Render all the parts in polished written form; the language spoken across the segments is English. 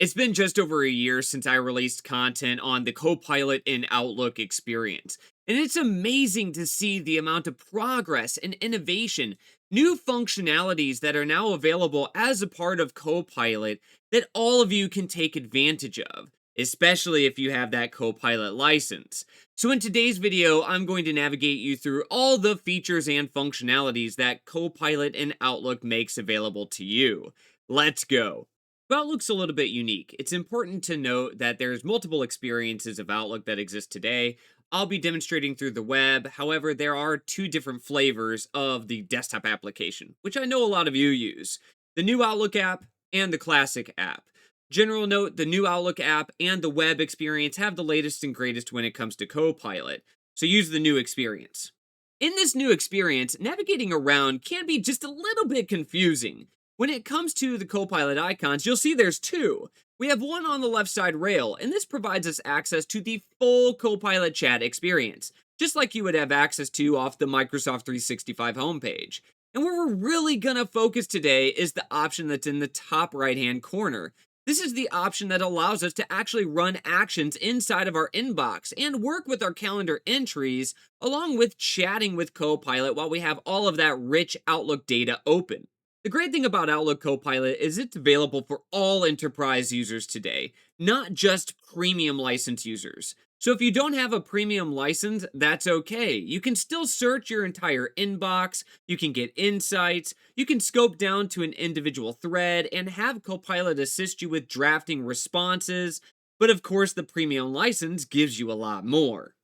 It's been just over a year since I released content on the Copilot in Outlook experience, and it's amazing to see the amount of progress and innovation, new functionalities that are now available as a part of Copilot that all of you can take advantage of, especially if you have that Copilot license. So in today's video, I'm going to navigate you through all the features and functionalities that Copilot in Outlook makes available to you. Let's go. Outlook's a little bit unique. It's important to note that there's multiple experiences of Outlook that exist today. I'll be demonstrating through the web. However, there are two different flavors of the desktop application, which I know a lot of you use. The new Outlook app and the classic app. General note, the new Outlook app and the web experience have the latest and greatest when it comes to Copilot. So use the new experience. In this new experience, navigating around can be just a little bit confusing. When it comes to the Copilot icons, you'll see there's two. We have one on the left side rail, and this provides us access to the full Copilot chat experience, just like you would have access to off the Microsoft 365 homepage. And where we're really gonna focus today is the option that's in the top right-hand corner. This is the option that allows us to actually run actions inside of our inbox and work with our calendar entries, along with chatting with Copilot while we have all of that rich Outlook data open. The great thing about Outlook Copilot is it's available for all enterprise users today, not just premium license users. So if you don't have a premium license, that's okay. You can still search your entire inbox, you can get insights, you can scope down to an individual thread, and have Copilot assist you with drafting responses. But of course, the premium license gives you a lot more.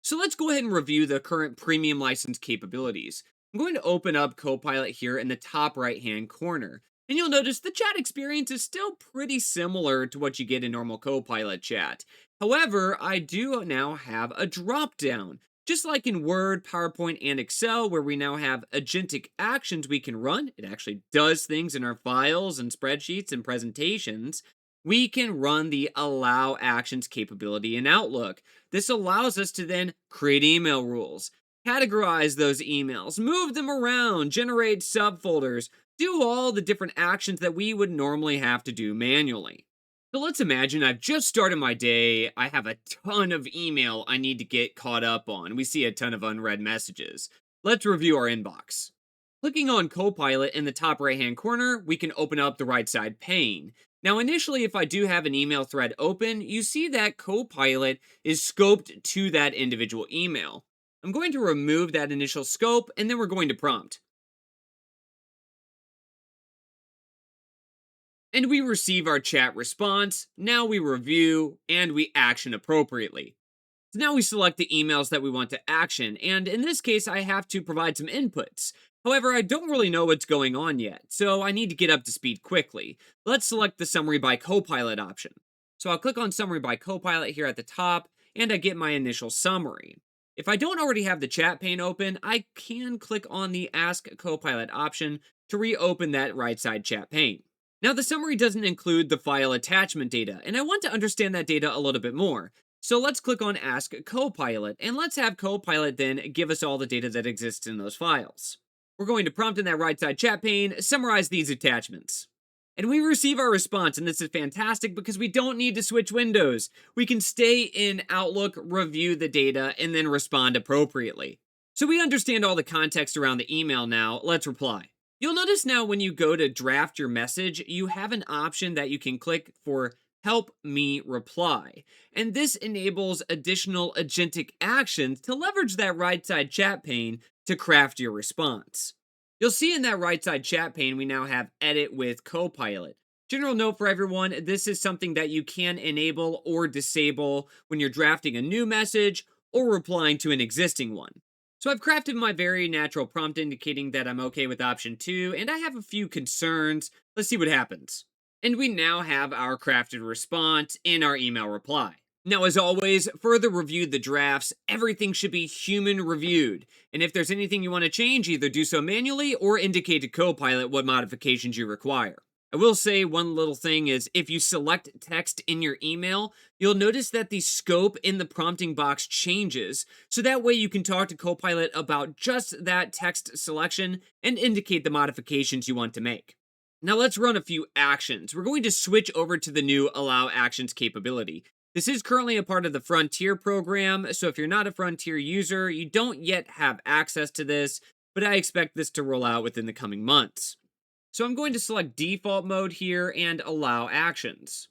So let's go ahead and review the current premium license capabilities. I'm going to open up Copilot here in the top right hand corner. And you'll notice the chat experience is still pretty similar to what you get in normal Copilot chat. However, I do now have a drop down. Just like in Word, PowerPoint, and Excel, where we now have agentic actions we can run, it actually does things in our files and spreadsheets and presentations. We can run the Allow Actions capability in Outlook. This allows us to then create email rules, categorize those emails, move them around, generate subfolders, do all the different actions that we would normally have to do manually. So let's imagine I've just started my day. I have a ton of email I need to get caught up on. We see a ton of unread messages. Let's review our inbox. Clicking on Copilot in the top right hand corner, we can open up the right side pane. Now, initially, if I do have an email thread open, you see that Copilot is scoped to that individual email. I'm going to remove that initial scope, and then we're going to prompt. And we receive our chat response. Now we review, and we action appropriately. So now we select the emails that we want to action, and in this case, I have to provide some inputs. However, I don't really know what's going on yet, so I need to get up to speed quickly. Let's select the Summary by Copilot option. So I'll click on Summary by Copilot here at the top, and I get my initial summary. If I don't already have the chat pane open, I can click on the Ask Copilot option to reopen that right side chat pane. Now, the summary doesn't include the file attachment data, and I want to understand that data a little bit more. So let's click on Ask Copilot, and let's have Copilot then give us all the data that exists in those files. We're going to prompt in that right side chat pane, summarize these attachments. And we receive our response, and this is fantastic because we don't need to switch windows. We can stay in Outlook, review the data, and then respond appropriately. So we understand all the context around the email now. Let's reply. You'll notice now when you go to draft your message, you have an option that you can click for Help Me Reply. And this enables additional agentic actions to leverage that right side chat pane to craft your response. You'll see in that right side chat pane, we now have Edit with Copilot. General note for everyone, this is something that you can enable or disable when you're drafting a new message or replying to an existing one. So I've crafted my very natural prompt indicating that I'm okay with option 2, and I have a few concerns. Let's see what happens. And we now have our crafted response in our email reply. Now, as always, further review the drafts. Everything should be human reviewed. And if there's anything you want to change, either do so manually or indicate to Copilot what modifications you require. I will say one little thing is if you select text in your email, you'll notice that the scope in the prompting box changes. So that way you can talk to Copilot about just that text selection and indicate the modifications you want to make. Now let's run a few actions. We're going to switch over to the new Allow Actions capability. This is currently a part of the Frontier program, so if you're not a Frontier user, you don't yet have access to this, but I expect this to roll out within the coming months. So I'm going to select default mode here and allow actions.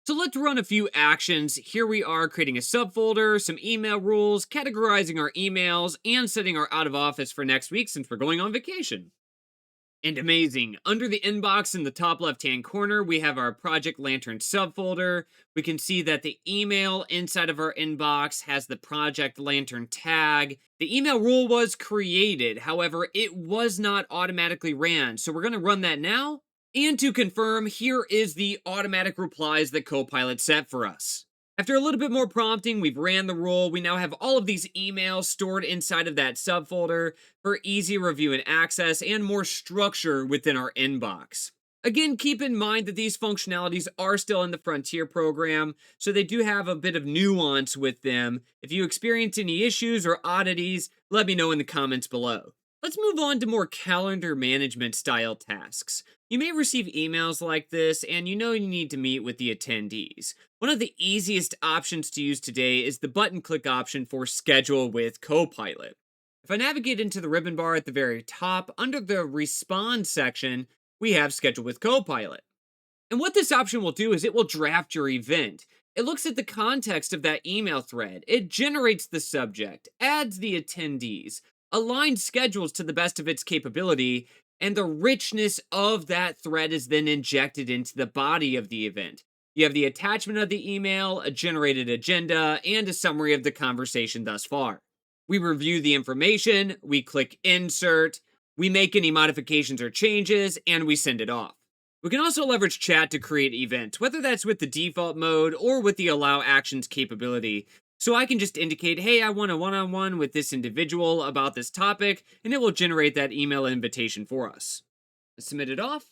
So let's run a few actions. Here we are creating a subfolder, some email rules, categorizing our emails, and setting our out of office for next week since we're going on vacation. And amazing. Under the inbox in the top left hand corner, we have our Project Lantern subfolder. We can see that the email inside of our inbox has the Project Lantern tag. The email rule was created, however, it was not automatically ran. So we're going to run that now. And to confirm, here is the automatic replies that Copilot set for us. After a little bit more prompting, we've ran the rule. We now have all of these emails stored inside of that subfolder for easy review and access and more structure within our inbox. Again, keep in mind that these functionalities are still in the Frontier program, so they do have a bit of nuance with them. If you experience any issues or oddities, let me know in the comments below. Let's move on to more calendar management style tasks. You may receive emails like this, and you know you need to meet with the attendees. One of the easiest options to use today is the button click option for Schedule with Copilot. If I navigate into the ribbon bar at the very top, under the Respond section, we have Schedule with Copilot. And what this option will do is it will draft your event. It looks at the context of that email thread. It generates the subject, adds the attendees, aligns schedules to the best of its capability, and the richness of that thread is then injected into the body of the event. You have the attachment of the email, a generated agenda, and a summary of the conversation thus far. We review the information, we click Insert, we make any modifications or changes, and we send it off. We can also leverage chat to create events, whether that's with the default mode or with the Allow Actions capability. So I can just indicate, hey, I want a one-on-one with this individual about this topic, and it will generate that email invitation for us. Submit it off.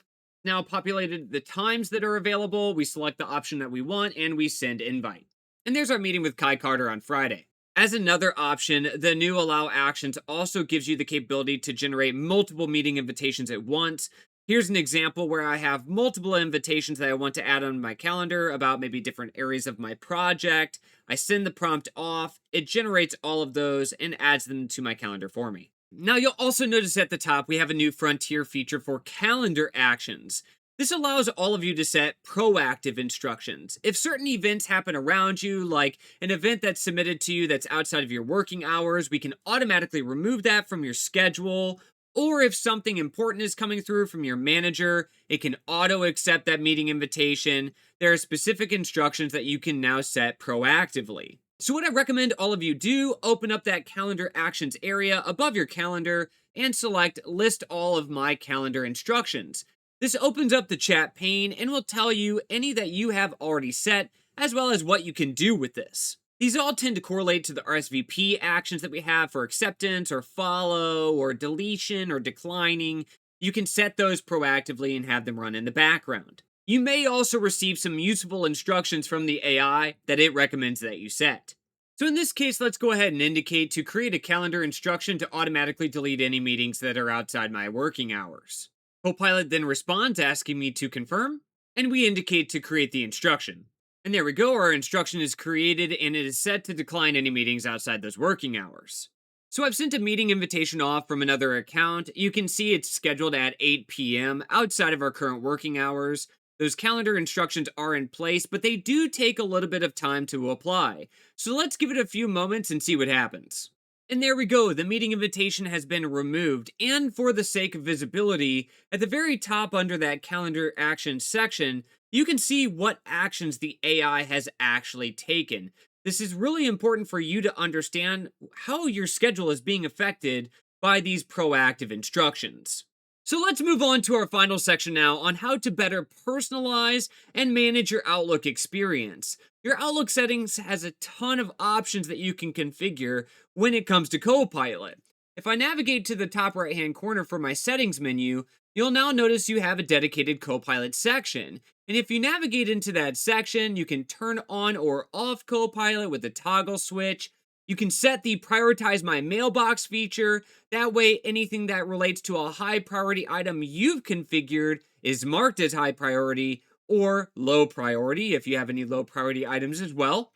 Now populated the times that are available, we select the option that we want, and we send invite. And there's our meeting with Kai Carter on Friday. As another option, the new Allow Actions also gives you the capability to generate multiple meeting invitations at once. Here's an example where I have multiple invitations that I want to add on my calendar about maybe different areas of my project. I send the prompt off, it generates all of those and adds them to my calendar for me. Now you'll also notice at the top we have a new Frontier feature for calendar actions. This allows all of you to set proactive instructions. If certain events happen around you, like an event that's submitted to you that's outside of your working hours, we can automatically remove that from your schedule. Or if something important is coming through from your manager, it can auto-accept that meeting invitation. There are specific instructions that you can now set proactively. So what I recommend all of you do, open up that calendar actions area above your calendar and select list all of my calendar instructions. This opens up the chat pane and will tell you any that you have already set, as well as what you can do with this. These all tend to correlate to the RSVP actions that we have for acceptance or follow or deletion or declining. You can set those proactively and have them run in the background. You may also receive some useful instructions from the AI that it recommends that you set. So in this case, let's go ahead and indicate to create a calendar instruction to automatically delete any meetings that are outside my working hours. Copilot then responds asking me to confirm, and we indicate to create the instruction. And there we go, our instruction is created and it is set to decline any meetings outside those working hours. So I've sent a meeting invitation off from another account. You can see it's scheduled at 8 p.m. outside of our current working hours. Those calendar instructions are in place, but they do take a little bit of time to apply. So let's give it a few moments and see what happens. And there we go, the meeting invitation has been removed, and for the sake of visibility, at the very top under that calendar actions section, you can see what actions the AI has actually taken. This is really important for you to understand how your schedule is being affected by these proactive instructions. So let's move on to our final section now on how to better personalize and manage your Outlook experience. Your Outlook settings has a ton of options that you can configure when it comes to Copilot. If I navigate to the top right hand corner for my settings menu, you'll now notice you have a dedicated Copilot section. And if you navigate into that section, you can turn on or off Copilot with the toggle switch. You can set the prioritize my mailbox feature. That way, anything that relates to a high priority item you've configured is marked as high priority or low priority if you have any low priority items as well.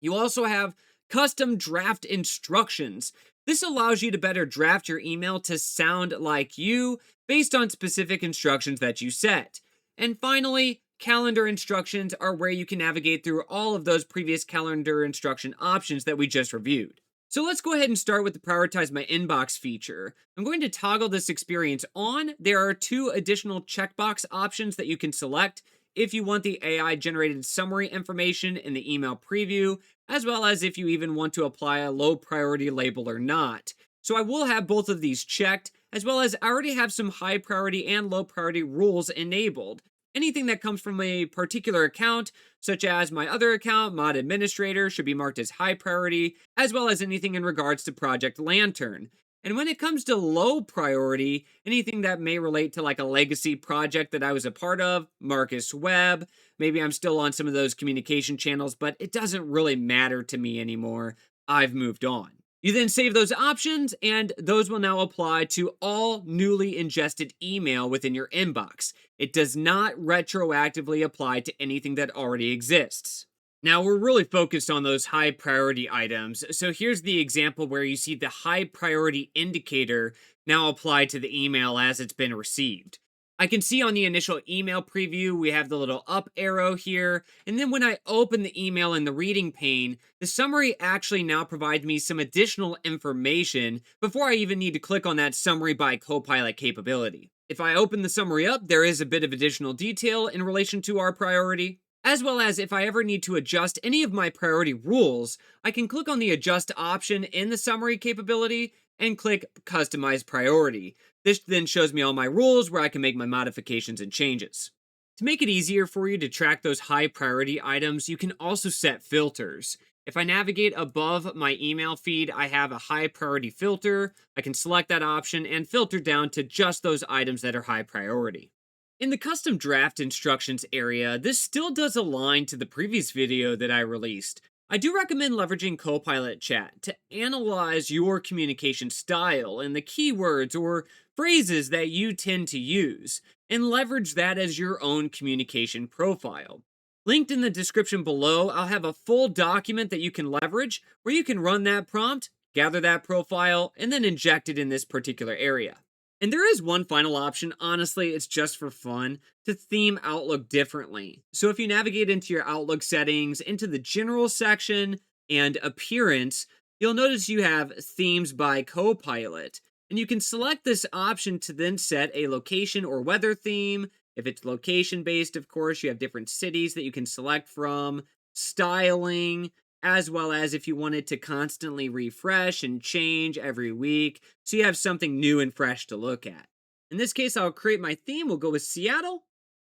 You also have custom draft instructions. This allows you to better draft your email to sound like you based on specific instructions that you set. And finally, calendar instructions are where you can navigate through all of those previous calendar instruction options that we just reviewed. So let's go ahead and start with the prioritize my inbox feature. I'm going to toggle this experience on. There are two additional checkbox options that you can select if you want the AI generated summary information in the email preview, as well as if you even want to apply a low priority label or not. So I will have both of these checked, as well as I already have some high priority and low priority rules enabled. Anything that comes from a particular account, such as my other account, Mod Administrator, should be marked as high priority, as well as anything in regards to Project Lantern. And when it comes to low priority, anything that may relate to like a legacy project that I was a part of, Marcus Webb, maybe I'm still on some of those communication channels, but it doesn't really matter to me anymore. I've moved on. You then save those options, and those will now apply to all newly ingested email within your inbox. It does not retroactively apply to anything that already exists. Now, we're really focused on those high priority items. So here's the example where you see the high priority indicator now applied to the email as it's been received. I can see on the initial email preview, we have the little up arrow here. And then when I open the email in the reading pane, the summary actually now provides me some additional information before I even need to click on that summary by Copilot capability. If I open the summary up, there is a bit of additional detail in relation to our priority. As well as if I ever need to adjust any of my priority rules, I can click on the adjust option in the summary capability and click customize priority. This then shows me all my rules where I can make my modifications and changes. To make it easier for you to track those high priority items, you can also set filters. If I navigate above my email feed, I have a high priority filter. I can select that option and filter down to just those items that are high priority. In the custom draft instructions area, this still does align to the previous video that I released. I do recommend leveraging Copilot Chat to analyze your communication style and the keywords or phrases that you tend to use, and leverage that as your own communication profile. Linked in the description below, I'll have a full document that you can leverage where you can run that prompt, gather that profile, and then inject it in this particular area. And there is one final option, honestly, it's just for fun, to theme Outlook differently. So if you navigate into your Outlook settings, into the General section and Appearance, you'll notice you have Themes by Copilot. And you can select this option to then set a location or weather theme. If it's location-based, of course, you have different cities that you can select from, styling, as well as if you wanted to constantly refresh and change every week, so you have something new and fresh to look at. In this case, I'll create my theme. We'll go with Seattle,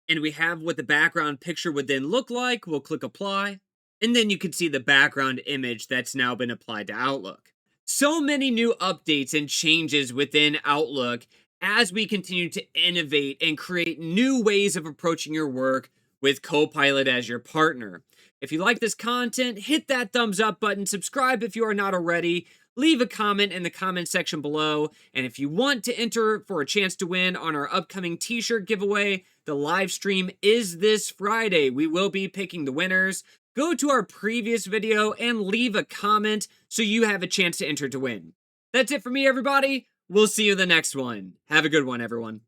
and we have what the background picture would then look like. We'll click Apply, and then you can see the background image that's now been applied to Outlook. So many new updates and changes within Outlook as we continue to innovate and create new ways of approaching your work with Copilot as your partner. If you like this content, hit that thumbs up button, subscribe if you are not already, leave a comment in the comment section below, and if you want to enter for a chance to win on our upcoming t-shirt giveaway, the live stream is this Friday. We will be picking the winners. Go to our previous video and leave a comment so you have a chance to enter to win. That's it for me, everybody. We'll see you in the next one. Have a good one, everyone.